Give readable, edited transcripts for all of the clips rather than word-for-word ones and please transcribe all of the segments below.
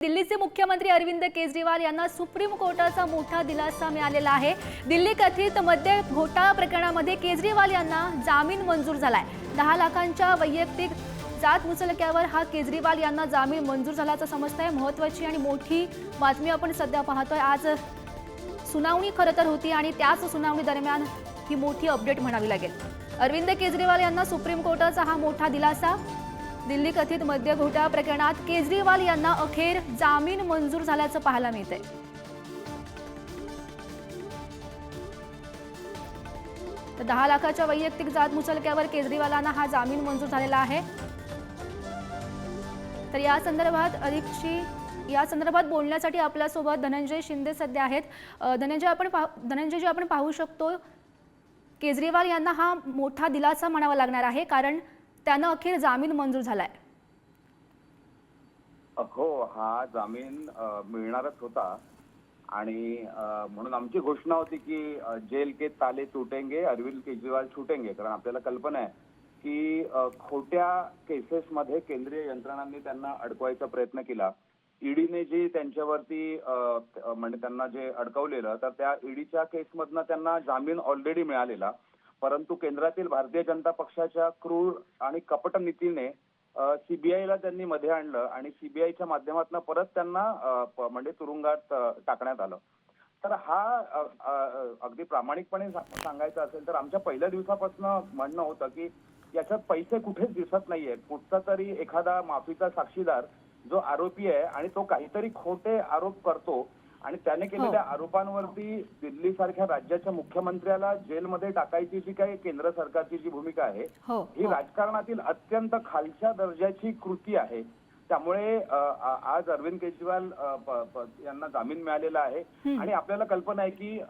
दिल्लीचे मुख्यमंत्री अरविंद केजरीवाल यांना सुप्रीम कोर्टाचा मोठा दिलासा मिळालेला आहे। दिल्ली कथित मद्य घोटाळा प्रकरणामध्ये केजरीवाल यांना जामीन मंजूर झालाय। 10 लाखांच्या वैयक्तिक जात मुचलक्यावर हा केजरीवाल यांना जामीन मंजूर झाल्याचं समजतंय। महत्त्वाची आणि मोठी बातमी आपण सध्या पाहतोय। आज सुनावणी खरं तर होती आणि त्याच सुनावणी दरम्यान ही मोठी अपडेट म्हणावी लागेल। अरविंद केजरीवाल यांना सुप्रीम कोर्टाचा हा मोठा दिलासा। दिल्ली कथित मद्य घोटाळा प्रकरणात केजरीवाल यांना अखेर जामीन मंजूर झाल्याचं पाहायला मिळतंय। तर 10 लाखाच्या वैयक्तिक जात मुचलक्यावर केजरीवालांना हा जामीन मंजूर झालेला आहे। तर या संदर्भात बोलण्यासाठी आपल्यासोबत धनंजय शिंदे सध्या आहेत। धनंजयजी आपण पाहू शकतो केजरीवाल यांना हा मोठा दिलासा म्हणावा लागणार आहे, कारण त्यांना अखेर जामीन मंजूर झालाय। हो, हा जामीन मिळणारच होता आणि म्हणून आमची घोषणा होती की जेल के ताले तुटेंगे, अरविंद केजरीवाल छूटेंगे। कारण आपल्याला कल्पना आहे की खोट्या केसेसमध्ये केंद्रीय यंत्रणांनी त्यांना अडकवायचा प्रयत्न केला। ईडीने जी त्यांच्यावरती म्हणजे त्यांना जे अडकवलेलं, तर त्या ईडीच्या केसमधनं त्यांना जामीन ऑलरेडी मिळालेला। परंतु केंद्रातील भारतीय जनता पक्षाच्या क्रूर आणि कपट नीतीने सीबीआयला त्यांनी मध्ये आणलं आणि सीबीआयच्या माध्यमातून परत त्यांना म्हणजे तुरुंगात टाकण्यात आलं। तर हा अगदी प्रामाणिकपणे सांगायचं असेल तर आमच्या पहिल्या दिवसापासून म्हणणं होतं की याच्यात पैसे कुठेच दिसत नाहीये। कुठचा तरी एखादा माफीचा साक्षीदार जो आरोपी आहे आणि तो काहीतरी खोटे आरोप करतो आणि त्याने केलेल्या आरोपांवरती दिल्ली सारख्या राज्याच्या मुख्यमंत्र्याला जेलमध्ये टाकायची जी काही केंद्र सरकारची जी भूमिका आहे ही राजकारणातील अत्यंत खालच्या दर्जाची कृती आहे। त्यामुळे आज अरविंद केजरीवाल यांना जामीन मिळालेला आहे आणि आपल्याला कल्पना आहे की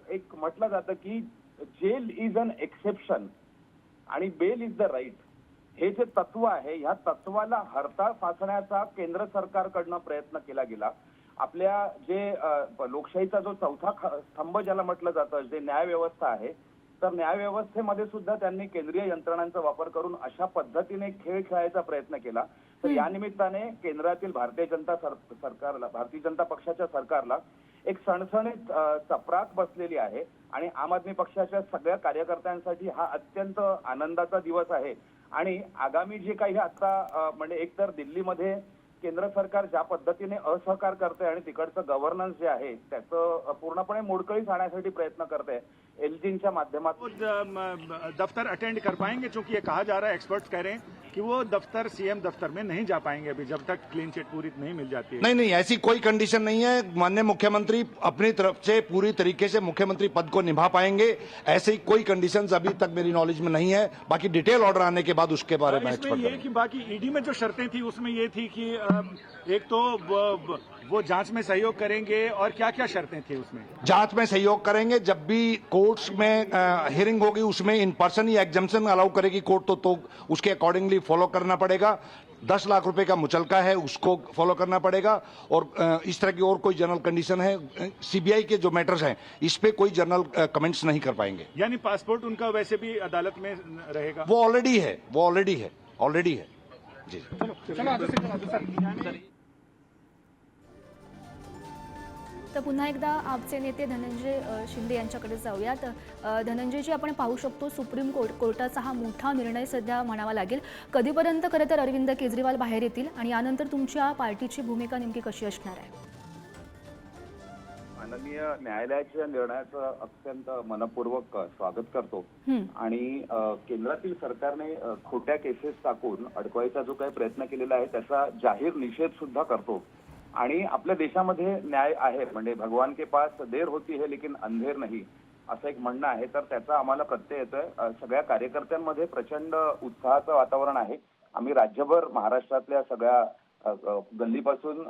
एक म्हटलं जातं की जेल इज अन एक्सेप्शन आणि बेल इज द राईट। हे जे तत्व आहे ह्या तत्वाला हरताळ फासण्याचा केंद्र सरकारकडनं प्रयत्न केला गेला। आपल्या जे लोकशाहीचा जो चौथा स्तंभ ज्याला म्हटलं जातं, जे न्यायव्यवस्था आहे, तर न्यायव्यवस्थेमध्ये सुद्धा त्यांनी केंद्रीय यंत्रणांचा वापर करून अशा पद्धतीने खेळ खेळायचा प्रयत्न केला। तर या निमित्ताने केंद्रातील भारतीय जनता पक्षाच्या सरकारला एक सणसणीत चपराक बसलेली आहे आणि आम आदमी पक्षाच्या सगळ्या कार्यकर्त्यांसाठी हा अत्यंत आनंदाचा दिवस आहे। आणि आगामी जे काही आता म्हणजे एकतर दिल्लीमध्ये केंद्र सरकार ज्या पद्धतीने असहकार करते आणि तिकडचं गव्हर्नन्स जे आहे त्याचं पूर्णपणे मोडकळीस आणण्यासाठी प्रयत्न करते एलजींच्या माध्यमातून। दफ्तर अटेंड कर पाएंगे, क्योंकि ये कहा जा रहा है, एक्सपर्ट्स कह रहे हैं कि वो दफ्तर सीएम दफ्तर में नहीं जा पाएंगे अभी जब तक क्लीन चिट पूरी नहीं मिल जाती है। नहीं, ऐसी कोई कंडीशन नहीं है। माननीय मुख्यमंत्री अपनी तरफ से पूरी तरीके से मुख्यमंत्री पद को निभा पाएंगे, ऐसी कोई कंडीशंस अभी तक मेरी नॉलेज में नहीं है। बाकी डिटेल ऑर्डर आने के बाद उसके बारे में इसमें ये कि बाकी ईडी में जो शर्तें थी उसमें ये थी कि एक तो वो जांच में सहयोग करेंगे, और क्या क्या शर्तें थी उसमें? जांच में सहयोग करेंगे, जब भी कोर्ट्स में हियरिंग होगी उसमें in person he exemption allow करेगी कोर्ट, तो उसके अकॉर्डिंगली फॉलो करना पड़ेगा। 10 लाख रुपए का मुचलका है उसको फॉलो करना पड़ेगा। और इस तरह की और कोई जनरल कंडीशन है, सीबीआई के जो मैटर्स हैं इस पे कोई जनरल कमेंट्स नहीं कर पाएंगे। यानी पासपोर्ट उनका वैसे भी अदालत में रहेगा? वो ऑलरेडी है जी। तर पुन्हा एकदा आपचे नेते धनंजय शिंदे यांच्याकडे जाऊयात। धनंजयजी, आपण पाहू शकतो सुप्रीम कोर्टाचा हा मोठा निर्णय सध्या म्हणावा लागेल। कधीपर्यंत खरं तर अरविंद केजरीवाल बाहेर येतील आणि यानंतर तुमच्या पार्टीची भूमिका नेमकी कशी असणार आहे? माननीय न्यायालयाच्या निर्णयाचं अत्यंत मनपूर्वक स्वागत करतो आणि केंद्रातील सरकारने खोट्या केसेस टाकून अडकवायचा जो काही प्रयत्न केलेला आहे त्याचा जाहीर निषेध सुद्धा करतो। आणि आपल्या देशामध्ये न्याय आहे, म्हणजे भगवान के पास देर होती है लेकिन अंधेर नहीं, असं एक म्हणणं आहे। तर त्याचा आम्हाला प्रत्यय येतोय। सगळ्या कार्यकर्त्यांमध्ये प्रचंड उत्साहाचं वातावरण आहे। आम्ही राज्यभर महाराष्ट्रातल्या सगळ्या गल्लीपासून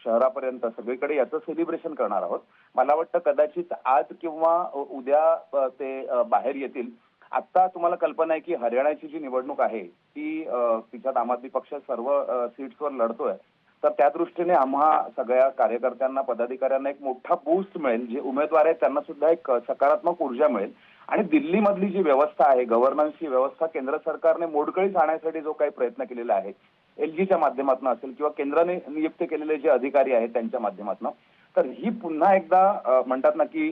शहरापर्यंत सगळीकडे याचं सेलिब्रेशन करणार आहोत। मला वाटतं कदाचित आज किंवा उद्या ते बाहेर येतील। आता तुम्हाला कल्पना आहे की हरियाणाची जी निवडणूक आहे ती तिच्यात आम आदमी पक्ष सर्व सीट्सवर लढतोय। तर त्या दृष्टीने आम्हा सगळ्या कार्यकर्त्यांना पदाधिकाऱ्यांना एक मोठा बूस्ट मिळेल। जे उमेदवार आहेत त्यांना सुद्धा एक सकारात्मक ऊर्जा मिळेल आणि दिल्लीमधली जी व्यवस्था आहे, गव्हर्नन्सची व्यवस्था केंद्र सरकारने मोडकळीस आणण्यासाठी जो काही प्रयत्न केलेला आहे LGच्या माध्यमातून असेल किंवा केंद्राने नियुक्त केलेले जे अधिकारी आहेत त्यांच्या माध्यमातून, तर ही पुन्हा एकदा म्हणतात ना की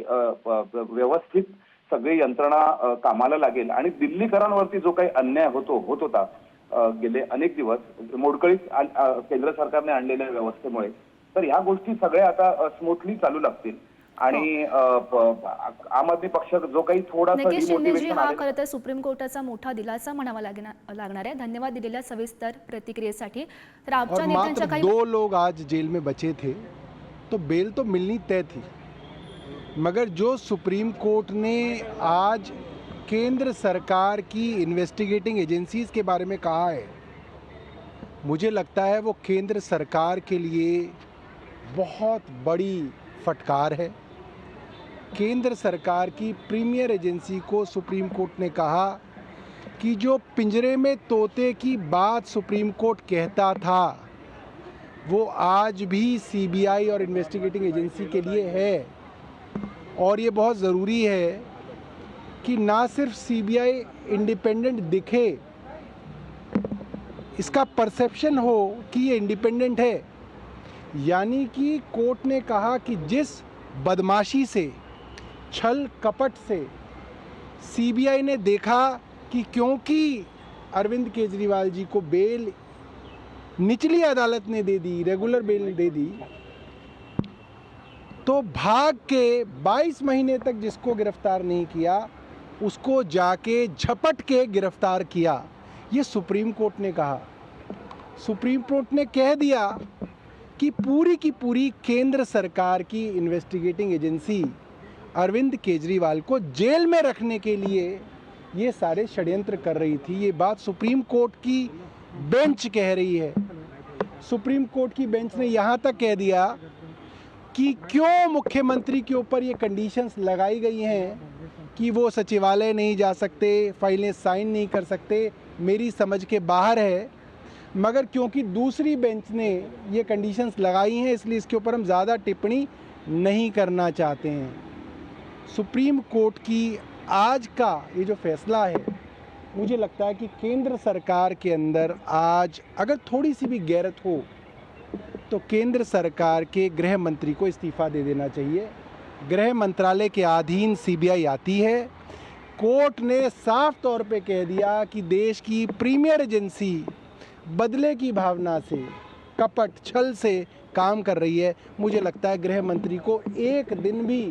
व्यवस्थित सगळी यंत्रणा कामाला लागेल आणि दिल्लीकरांवरती जो काही अन्याय होत होता गेले अनेक दिवस मोडकळीस केंद्र सरकारने आणलेल्या व्यवस्थेमुळे, तर ह्या गोष्टी सगळ्या आता स्मूथली चालू लागतील आणि आम आदमी पक्ष जो काही थोडासा नक्कीच शिंदेजी, डिमोटिवेशन हा खरं तर सुप्रीम कोर्टाचा मोठा दिलासा म्हणावा लागणार आहे. धन्यवाद दिलेल्या सविस्तर प्रतिक्रियेसाठी. तर आपच्या और नेत्यांच्या मात्र काही 2 लोग आज जेल में बचे थे तो बेल तो मिलनी तय थी, मगर जो सुप्रीम कोर्ट ने आज केंद्र सरकार की इन्वेस्टिगेटिंग एजेंसीज के बारे में कहा है, मुझे लगता है वो केंद्र सरकार के लिए बहुत बड़ी फटकार है। केंद्र सरकार की प्रीमियर एजेंसी को सुप्रीम कोर्ट ने कहा कि जो पिंजरे में तोते की बात सुप्रीम कोर्ट कहता था वो आज भी CBI और इन्वेस्टिगेटिंग एजेंसी के लिए है, और ये बहुत ज़रूरी है कि ना सिर्फ CBI इंडिपेंडेंट दिखे, इसका परसेप्शन हो कि ये इंडिपेंडेंट है। यानी कि कोर्ट ने कहा कि जिस बदमाशी से, छल कपट से CBI ने देखा कि क्योंकि अरविंद केजरीवाल जी को बेल निचली अदालत ने दे दी, रेगुलर बेल दे दी, तो भाग के 22 महीने तक जिसको गिरफ्तार नहीं किया उसको जाके झपट के गिरफ्तार किया। ये सुप्रीम कोर्ट ने कहा। सुप्रीम कोर्ट ने कह दिया कि पूरी की पूरी केंद्र सरकार की इन्वेस्टिगेटिंग एजेंसी अरविंद केजरीवाल को जेल में रखने के लिए ये सारे षड्यंत्र कर रही थी। ये बात सुप्रीम कोर्ट की बेंच कह रही है। सुप्रीम कोर्ट की बेंच ने यहाँ तक कह दिया कि क्यों मुख्यमंत्री के ऊपर ये कंडीशंस लगाई गई हैं कि वो सचिवालय नहीं जा सकते, फाइलें साइन नहीं कर सकते, मेरी समझ के बाहर है, मगर क्योंकि दूसरी बेंच ने ये कंडीशंस लगाई हैं इसलिए इसके ऊपर हम ज़्यादा टिप्पणी नहीं करना चाहते हैं। सुप्रीम कोर्ट की आज का ये जो फैसला है, मुझे लगता है कि केंद्र सरकार के अंदर आज अगर थोड़ी सी भी गैरत हो तो केंद्र सरकार के गृह मंत्री को इस्तीफ़ा दे देना चाहिए। गृह मंत्रालय के अधीन CBI आती है। कोर्ट ने साफ तौर पे कह दिया कि देश की प्रीमियर एजेंसी बदले की भावना से, कपट छल से काम कर रही है। मुझे लगता है गृह मंत्री को एक दिन भी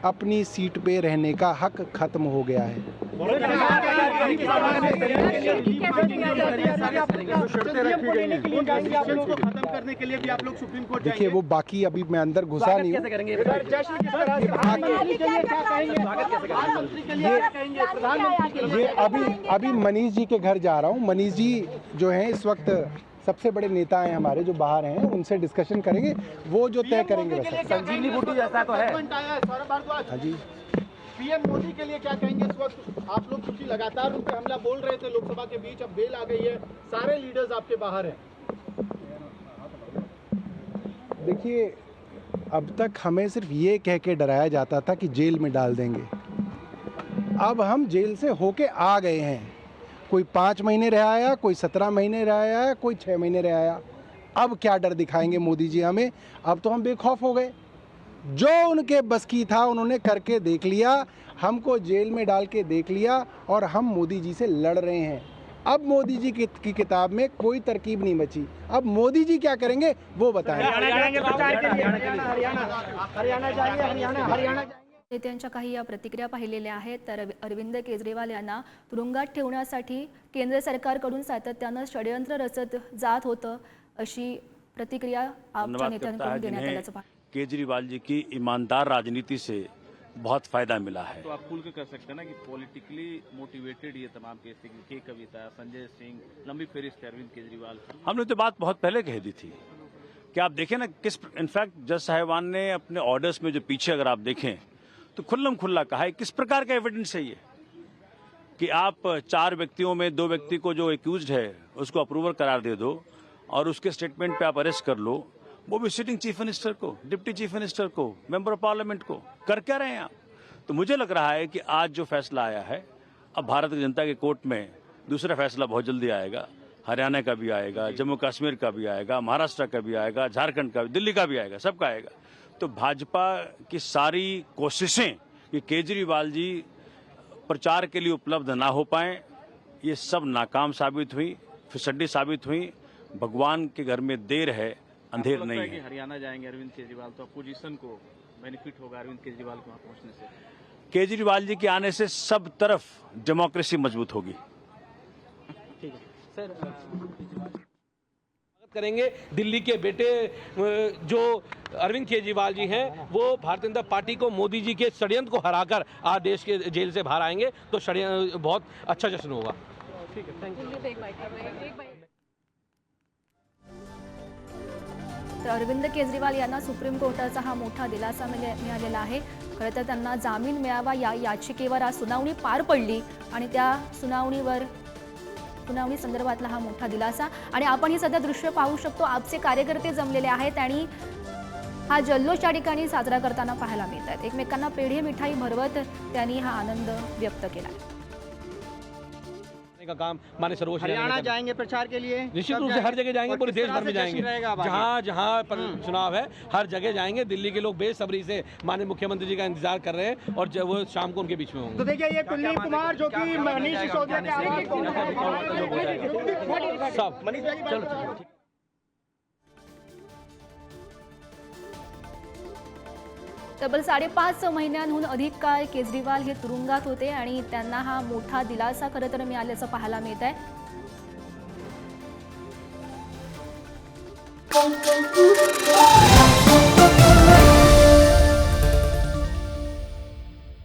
अपनी सीट पे रहने का हक खत्म हो गया है। देखिए वो बाकी अभी मैं अंदर घुसा नहीं हूँ। ये अभी मनीष जी के घर जा रहा हूँ। मनीष जी जो हैं इस वक्त सबसे बड़े नेता हैं हमारे जो बाहर हैं, उनसे डिस्कशन करेंगे, वो जो तय करेंगे वैसा। संजीवनी बूटी जैसा तो है। हाँ जी, पीएम मोदी के लिए क्या कहेंगे इस वक्त? आप लोग क्योंकि लगातार उन पे हमला बोल रहे थे लोकसभा के बीच, अब बेल आ गई है, सारे लीडर्स आपके बाहर हैं। देखिए अब तक हमें सिर्फ ये कह के डराया जाता था कि जेल में डाल देंगे। अब हम जेल से होके आ गए हैं। कोई 5 महीने रह आया, कोई 17 महीने रह आया, कोई 6 महीने रह आया। अब क्या डर दिखाएंगे मोदी जी हमें? अब तो हम बेखौफ हो गए। जो उनके बस की था उन्होंने करके देख लिया, हमको जेल में डाल के देख लिया और हम मोदी जी से लड़ रहे हैं। अब मोदी जी की किताब में कोई तरकीब नहीं बची। अब मोदी जी क्या करेंगे वो बताएं। नेत्यांच्या काही या प्रतिक्रिया पाहिलेल्या आहेत. तर अरविंद केजरीवाल यांना तुरुंगात ठेवण्यासाठी केंद्र सरकारकडून सातत्यानं षड्यंत्र रचत जात होतं, अशी प्रतिक्रिया आपच्या नेत्यांकडून देण्यात आल्याचं पाहिलं. केजरीवाल जी की ईमानदार राजनीति से बहुत फायदा मिला है। तो आप खुल के कर सकते हैं ना कि पॉलिटिकली मोटिवेटेड ये तमाम केस थे, के कविता, संजय सिंह, लंबी फेरिस्त अरविंद केजरीवाल। हमने तो बात बहुत पहले कह दी थी कि आप देखें ना किस, इनफैक्ट जज साहिबान ने अपने ऑर्डर्स में जो पीछे अगर आप देखें तो खुल्लम खुल्ला कहा है किस प्रकार का एविडेंस है ये कि आप 4 व्यक्तियों में 2 व्यक्ति को जो एक्यूज्ड है उसको अप्रूवर करार दे दो और उसके स्टेटमेंट पे आप अरेस्ट कर लो, वो भी सिटिंग चीफ मिनिस्टर को, डिप्टी चीफ मिनिस्टर को, मेंबर ऑफ पार्लियामेंट को। कर क्या रहे हैं आप? तो मुझे लग रहा है कि आज जो फैसला आया है, अब भारत की जनता के कोर्ट में दूसरा फैसला बहुत जल्दी आएगा। हरियाणा का भी आएगा, जम्मू कश्मीर का भी आएगा, महाराष्ट्र का भी आएगा, झारखंड का भी, दिल्ली का भी आएगा, सबका आएगा। तो भाजपा की सारी कोशिशें कि केजरीवाल जी प्रचार के लिए उपलब्ध ना हो पाए, ये सब नाकाम साबित हुई, फिसड्डी साबित हुई। भगवान के घर में देर है, अंधेर आपको लगता नहीं है कि है। हरियाणा जाएंगे अरविंद केजरीवाल तो अपोजिशन को बेनिफिट होगा अरविंद केजरीवाल के वहां पहुंचने से? केजरीवाल जी के आने से सब तरफ डेमोक्रेसी मजबूत होगी। ठीक है सर, स्वागत करेंगे दिल्ली के बेटे जो अरविंद केजरीवाल जी हैं, वो भारतीय जनता पार्टी को, मोदी जी के षड्यंत्र को हराकर आज देश के जेल से बाहर आएंगे, तो बहुत अच्छा जश्न होगा। ठीक है, थैंक यू। तर अरविंद केजरीवाल यांना सुप्रीम कोर्टाचा हा मोठा दिलासा मिळालेला आहे। खरं तर त्यांना जामीन मिळावा या याचिकेवर आज सुनावणी पार पडली आणि त्या सुनावणी संदर्भातला हा मोठा दिलासा। आणि आपण ही सध्या दृश्य पाहू शकतो, आपचे कार्यकर्ते जमलेले आहेत आणि हा जल्लोष या ठिकाणी साजरा करताना पाहायला मिळत आहेत। एकमेकांना पेढे मिठाई भरवत त्यांनी हा आनंद व्यक्त केला। का काम माने सरोज हरियाणा जाएंगे प्रचार के लिए? निश्चित रूप से हर जगह जाएंगे, पूरे देश भर में जाएंगे, जहां जहां पर चुनाव है हर जगह जाएंगे। दिल्ली के लोग बेसब्री से माननीय मुख्यमंत्री जी का इंतजार कर रहे हैं और जब वो शाम को उनके बीच में होंगे। तो देखिए, ये कुलदीप कुमार जो कि मनीष सिसोदिया के सब चलो। तब्बल 5.5 महिन्यांहून अधिक काळ केजरीवाल हे तुरुंगात होते आणि त्यांना हा मोठा दिलासा खरं तर मिळाल्याचं पाहायला मिळत आहे।